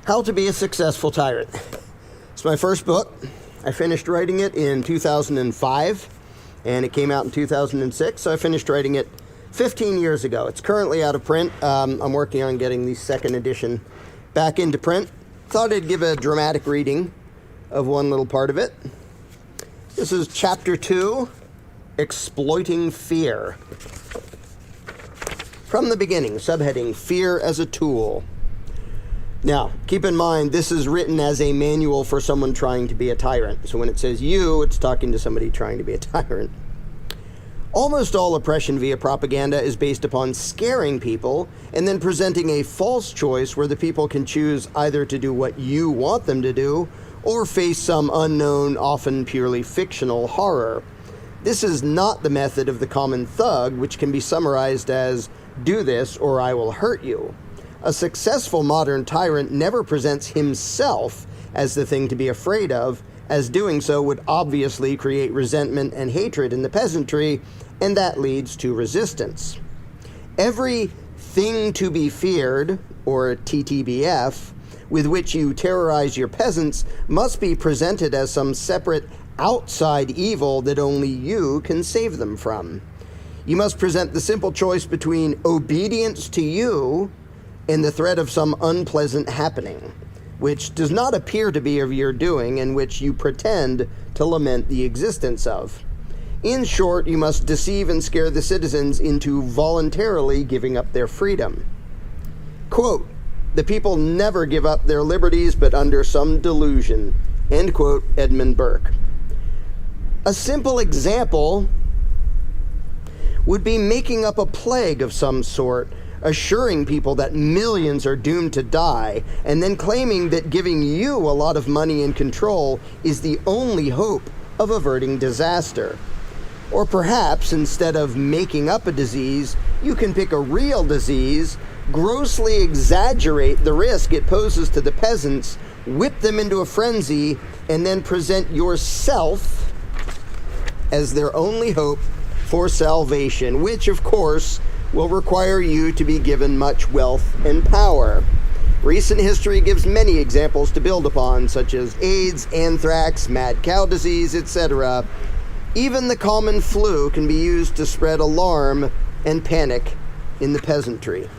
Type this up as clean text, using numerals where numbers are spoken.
How to Be a Successful Tyrant. It's my first book. I finished writing it in 2005, and it came out in 2006, so I finished writing it 15 years ago. It's currently out of print. I'm working on getting the second edition back into print. Thought I'd give a dramatic reading of one little part of it. This is Chapter 2, Exploiting Fear. From the beginning, subheading, Fear as a Tool. Now, keep in mind, this is written as a manual for someone trying to be a tyrant. So when it says you, it's talking to somebody trying to be a tyrant. Almost all oppression via propaganda is based upon scaring people and then presenting a false choice where the people can choose either to do what you want them to do or face some unknown, often purely fictional horror. This is not the method of the common thug, which can be summarized as, do this or I will hurt you. A successful modern tyrant never presents himself as the thing to be afraid of, as doing so would obviously create resentment and hatred in the peasantry, and that leads to resistance. Every thing to be feared, or TTBF, with which you terrorize your peasants must be presented as some separate outside evil that only you can save them from. You must present the simple choice between obedience to you and the threat of some unpleasant happening, which does not appear to be of your doing and which you pretend to lament the existence of. In short, you must deceive and scare the citizens into voluntarily giving up their freedom. Quote, the people never give up their liberties but under some delusion. End quote, Edmund Burke. A simple example would be making up a plague of some sort, assuring people that millions are doomed to die, and then claiming that giving you a lot of money and control is the only hope of averting disaster. Or perhaps, instead of making up a disease, you can pick a real disease, grossly exaggerate the risk it poses to the peasants, whip them into a frenzy, and then present yourself as their only hope for salvation, which, of course, will require you to be given much wealth and power. Recent history gives many examples to build upon, such as AIDS, anthrax, mad cow disease, etc. Even the common flu can be used to spread alarm and panic in the peasantry.